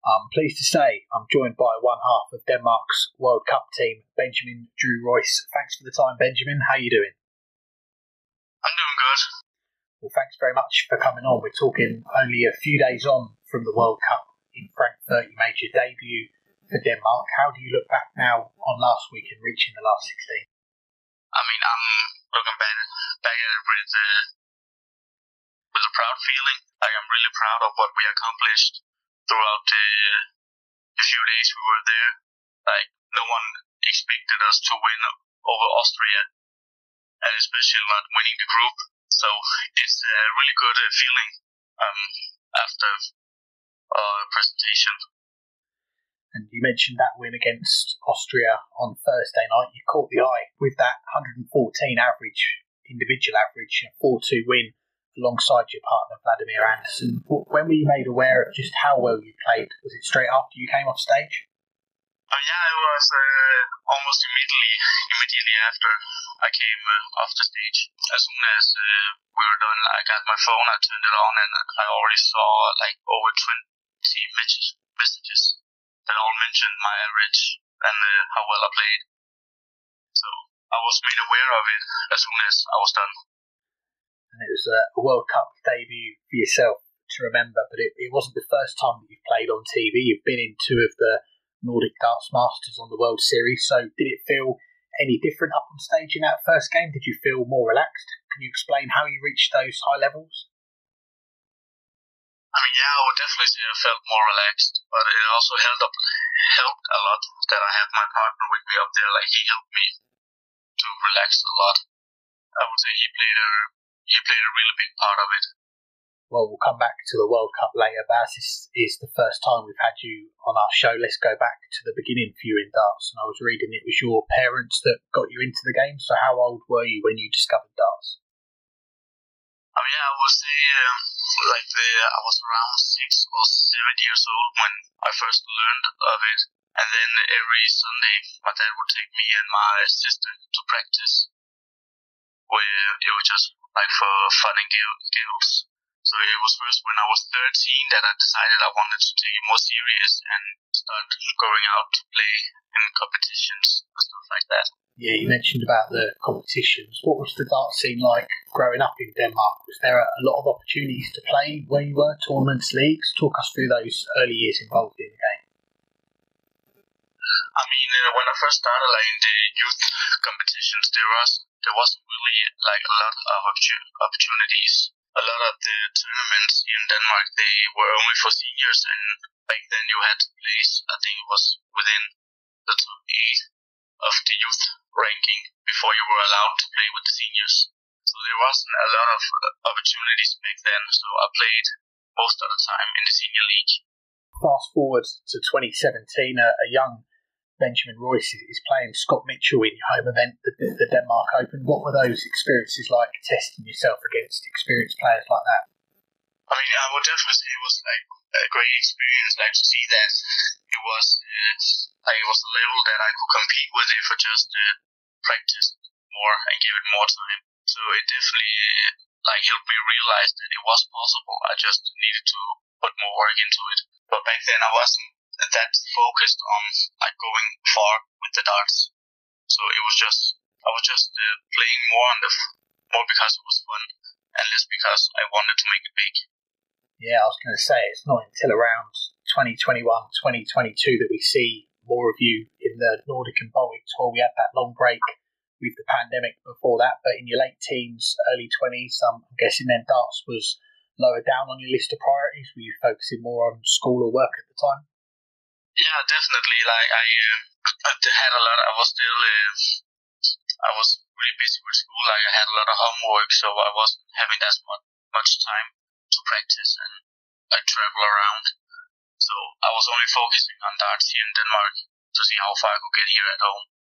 I'm pleased to say I'm joined by one half of Denmark's World Cup team, Benjamin Drue Reus. Thanks for the time, Benjamin. How are you doing? I'm doing good. Well, thanks very much for coming on. We're talking only a few days on from the World Cup in Frankfurt. You made your debut for Denmark. How do you look back now on last week and reaching the last 16? I'm looking back at it with a proud feeling. I'm really proud of what we accomplished throughout the few days we were there. No one expected us to win over Austria, and especially not winning the group. So it's a really good feeling after our presentation. And you mentioned that win against Austria on Thursday night. You caught the eye with that 114 individual average, a 4-2 win alongside your partner Vladimir Andersen. When were you made aware of just how well you played? Was it straight after you came off stage? It was almost immediately after I came off the stage. As soon as we were done, I got my phone, I turned it on, and I already saw over 20 messages that all mentioned my average and how well I played. So I was made aware of it as soon as I was done. And it was a World Cup debut for yourself to remember, but it wasn't the first time that you've played on TV. You've been in two of the Nordic Masters on the World Series, so did it feel any different up on stage in that first game? Did you feel more relaxed? Can you explain how you reached those high levels? I would definitely say I felt more relaxed, but it also helped a lot that I had my partner with me up there. He helped me to relax a lot. I would say he played a really big part of it. Well, we'll come back to the World Cup later, but as this is the first time we've had you on our show, let's go back to the beginning for you in darts. And I was reading it was your parents that got you into the game, so how old were you when you discovered darts? I would say I was around 6 or 7 years old when I first learned of it. And then every Sunday, my dad would take me and my sister to practice, where it was just for fun and giggles. So it was first when I was 13 that I decided I wanted to take it more serious and start going out to play in competitions and stuff like that. Yeah, you mentioned about the competitions. What was the dart scene like growing up in Denmark? Was there a lot of opportunities to play where you were, tournaments, leagues? Talk us through those early years involved in the game. When I first started in the youth competitions, there wasn't really a lot of opportunities. A lot of the tournaments in Denmark, they were only for seniors, and back then you had to place, I think it was within the top 8 of the youth ranking before you were allowed to play with the seniors. So there wasn't a lot of opportunities back then, so I played most of the time in the senior league. Fast forward to 2017, a young Benjamin Reus is playing Scott Mitchell in your home event, the Denmark Open. What were those experiences like, testing yourself against experienced players like that? I would definitely say it was a great experience, to see that it was a level that I could compete with if I just practiced more and gave it more time. So it definitely helped me realize that it was possible. I just needed to put more work into it. But back then I wasn't that focused on going far with the darts. So I was just playing more because it was fun and less because I wanted to make it big. Yeah, I was going to say, it's not until around 2021, 2022 that we see more of you in the Nordic and Baltic Tour. We had that long break with the pandemic before that, but in your late teens, early 20s, I'm guessing then darts was lower down on your list of priorities. Were you focusing more on school or work at the time? Yeah, definitely. I had a lot. I was really busy with school. I had a lot of homework, so I wasn't having that much time to practice and travel around. So I was only focusing on darts here in Denmark to see how far I could get here at home.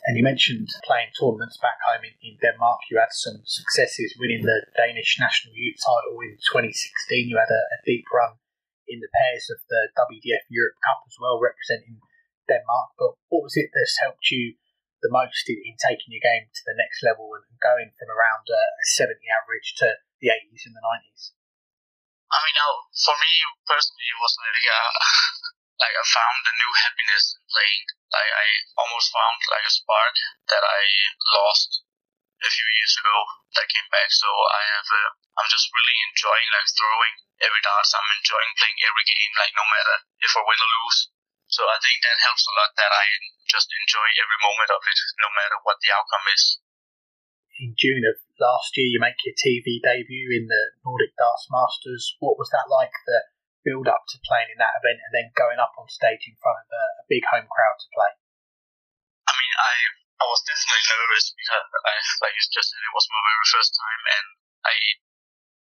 And you mentioned playing tournaments back home in Denmark. You had some successes winning the Danish national youth title in 2016. You had a deep run in the pairs of the WDF Europe Cup as well, representing Denmark. But what was it that's helped you the most in taking your game to the next level and going from around a 70 average to the 80s and the 90s? For me personally, it was like I found a new happiness in playing. Like I almost found like a spark that I lost a few years ago that came back. So I'm just really enjoying like throwing every darts. I'm enjoying playing every game, like no matter if I win or lose. So I think that helps a lot that I just enjoy every moment of it, no matter what the outcome is. In June of last year, you make your TV debut in the Nordic Masters. What was that like, the build up to playing in that event and then going up on stage in front of a big home crowd to play? I mean, I was definitely nervous because, like you just said, it was my very first time, and I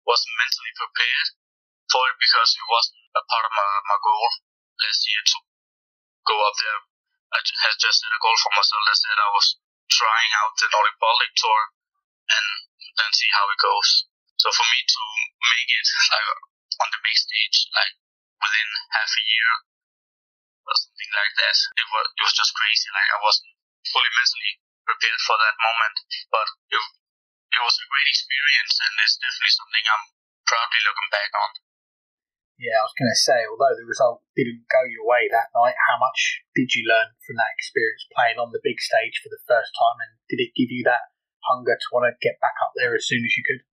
wasn't mentally prepared for it because it wasn't a part of my goal last year to go up there. I had just set a goal for myself that said I was trying out the Nordic Baltic Tour and then see how it goes. So for me to make it like on the big stage, like within half a year or something like that, it was just crazy. Like I wasn't fully mentally prepared for that moment, but it was a great experience, and it's definitely something I'm proudly looking back on. Yeah, I was going to say, although the result didn't go your way that night, how much did you learn from that experience playing on the big stage for the first time, and did it give you that hunger to want to get back up there as soon as you could?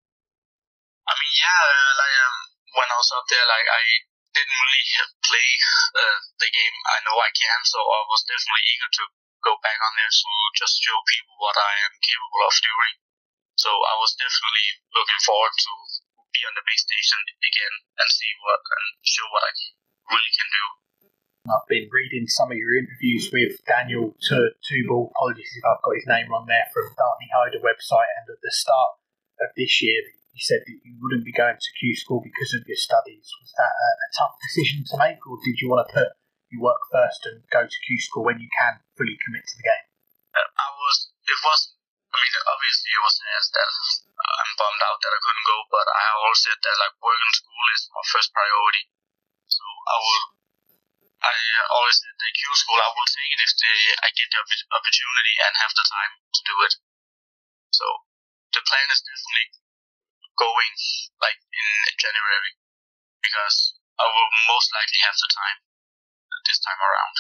I mean, yeah, when I was up there, like I didn't really play the game I know I can, so I was definitely eager to go back on there to just show people what I am capable of doing. So I was definitely looking forward to be on the big station again and see what and show what I really can do. I've been reading some of your interviews with Daniel Tubal, apologies if I've got his name wrong there, from Dartney Hyder website, and at the start of this year you said that you wouldn't be going to Q School because of your studies. Was that a tough decision to make, or did you want to put your work first and go to Q School when you can fully commit to the game? Obviously it was sad that I'm bummed out that I couldn't go, but I always said that like working school is my first priority. So I always said that Q School, I will take it if I get the opportunity and have the time to do it. So the plan is definitely going like in January, because I will most likely have the time this time around.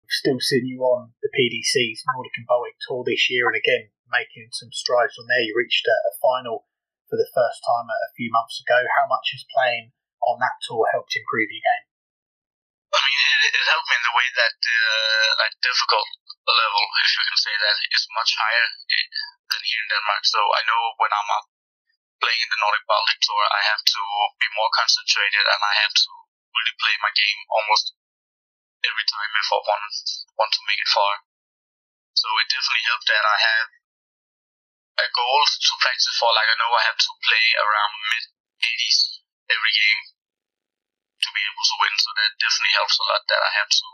We've still seen you on the PDC's Nordic and Baltic Tour this year, and again making some strides on there. You reached a final for the first time a few months ago. How much has playing on that tour helped improve your game? I mean, it helped me in the way that like difficult level, if you can say that, is much higher than here in Denmark. So I know when I'm up playing in the Nordic Baltic Tour, I have to be more concentrated and I have to really play my game almost every time if I want to make it far. So it definitely helped that I have a goal to practice for. Like I know I have to play around mid-80s every game to be able to win. So that definitely helps a lot that I have to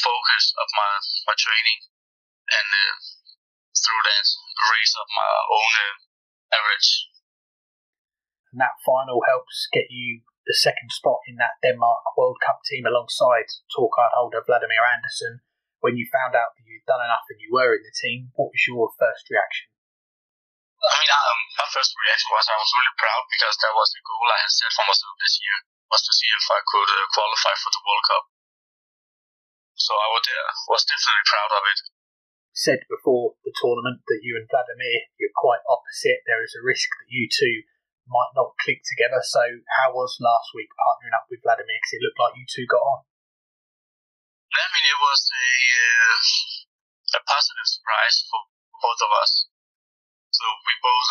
focus of my training and through that raise up my own average. And that final helps get you the second spot in that Denmark World Cup team alongside tour card holder Vladimir Andersen. When you found out that you'd done enough and you were in the team, what was your first reaction? I mean, my first reaction was I was really proud, because that was the goal I had set for myself this year, was to see if I could qualify for the World Cup. So I was definitely proud of it. Said before the tournament that you and Vladimir, you're quite opposite. There is a risk that you two might not click together. So how was last week partnering up with Vladimir? Because it looked like you two got on. I mean, it was a positive surprise for both of us. So we both,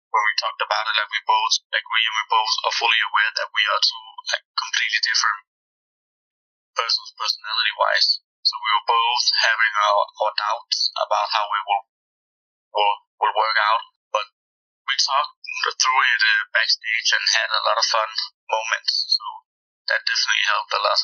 when we talked about it, like we both agree and we both are fully aware that we are two like completely different persons personality-wise. So we were both having our doubts about how we will work out, but we talked through it backstage and had a lot of fun moments. So that definitely helped a lot.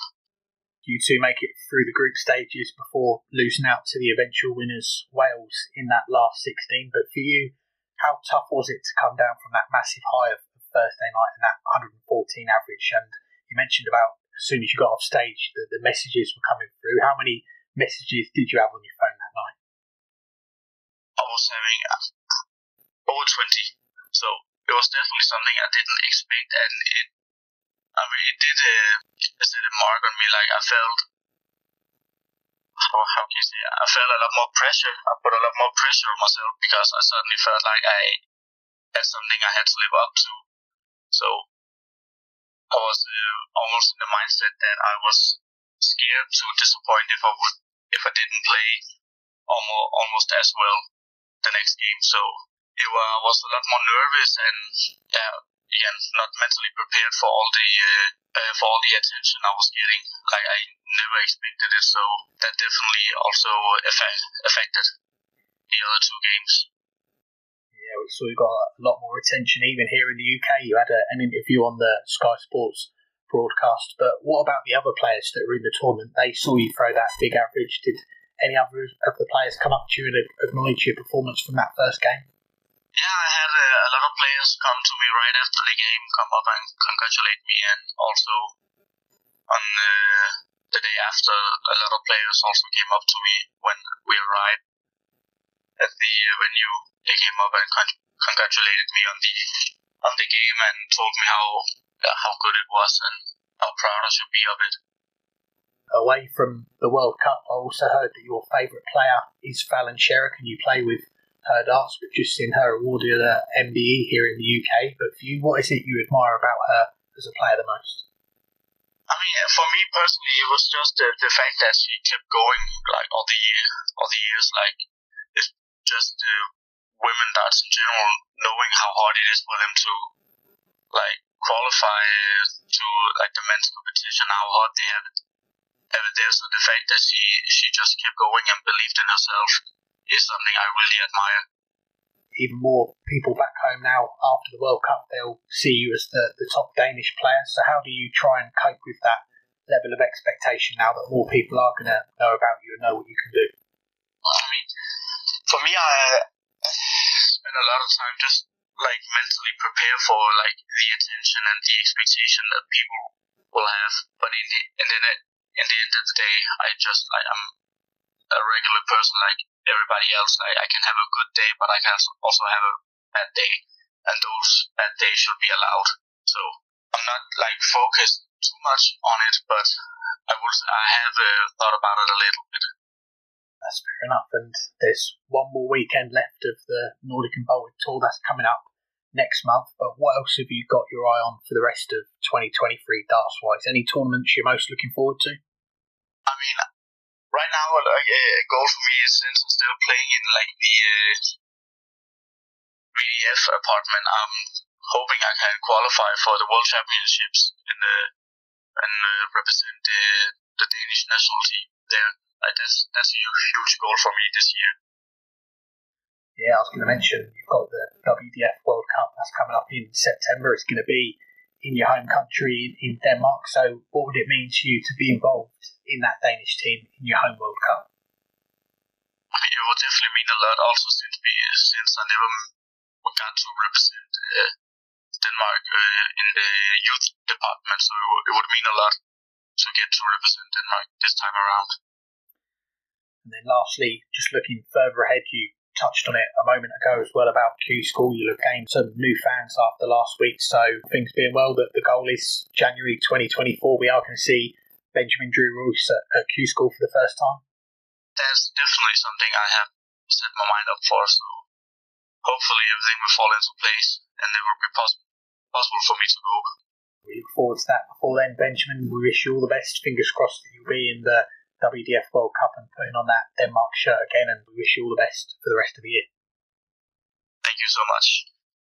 You two make it through the group stages before losing out to the eventual winners, Wales, in that last 16. But for you, how tough was it to come down from that massive high of Thursday night and that 114 average? And you mentioned about as soon as you got off stage, the messages were coming through. How many messages did you have on your phone that night? I was having over 20. So it was definitely something I didn't expect, and it did set a mark on me. Like I felt, how can you say? I felt a lot more pressure. I put a lot more pressure on myself because I suddenly felt like I had something I had to live up to. So I was almost in the mindset that I was scared to disappoint if I didn't play almost as well the next game. So I was a lot more nervous and again not mentally prepared for all the attention I was getting. Like I never expected it, so that definitely also affected the other two games. Yeah, we saw you got a lot more attention even here in the UK. You had an interview on the Sky Sports broadcast, but what about the other players that were in the tournament? They saw you throw that big average. Did any other of the players come up to you and acknowledge your performance from that first game? Yeah, I had a lot of players come to me right after the game, come up and congratulate me, and also on the day after, a lot of players also came up to me when we arrived at the venue. They came up and congratulated me on the game and told me how good it was and how proud I should be of it. Away from the World Cup, I also heard that your favourite player is Fallon Sherrock and you play with her darts. We've just seen her awarded an MBE here in the UK, but for you, what is it you admire about her as a player the most? I mean, for me personally, it was just the fact that she kept going like all the years. Like it's just women darts in general, knowing how hard it is for them to like qualify to like the men's competition, how hard they have it there. So the fact that she just kept going and believed in herself is something I really admire. Even more people back home now after the World Cup, they'll see you as the top Danish player. So how do you try and cope with that level of expectation now that more people are going to know about you and know what you can do? I mean, for me, I spend a lot of time just like mentally prepare for like the attention and the expectation that people will have. But in the end of the day, I'm a regular person like everybody else. Like I can have a good day, but I can also have a bad day, and those bad days should be allowed. So I'm not like focused too much on it, but I have thought about it a little bit. That's fair enough. And there's one more weekend left of the Nordic and Baltic Tour that's coming up next month. But what else have you got your eye on for the rest of 2023 darts wise? Any tournaments you're most looking forward to? I mean, right now, like, a goal for me is, since I'm still playing in like the VDF apartment, I'm hoping I can qualify for the World Championships and represent the Danish national team there. Like that's a huge goal for me this year. Yeah, I was going to mention you've got the WDF World Cup that's coming up in September. It's going to be in your home country in Denmark. So what would it mean to you to be involved in that Danish team in your home World Cup? I mean, it would definitely mean a lot. Also, since I never got to represent Denmark in the youth department, so it would mean a lot to get to represent Denmark this time around. And then lastly, just looking further ahead, you touched on it a moment ago as well about Q School. You'll have gained some new fans after last week, so things being well, that the goal is January 2024. We are going to see Benjamin Drue Reus at Q School for the first time. That's definitely something I have set my mind up for, so hopefully everything will fall into place and it will be possible for me to go. We look forward to that. Before then, Benjamin, we wish you all the best. Fingers crossed that you'll be in the WDF World Cup and putting on that Denmark shirt again, and we wish you all the best for the rest of the year. Thank you so much.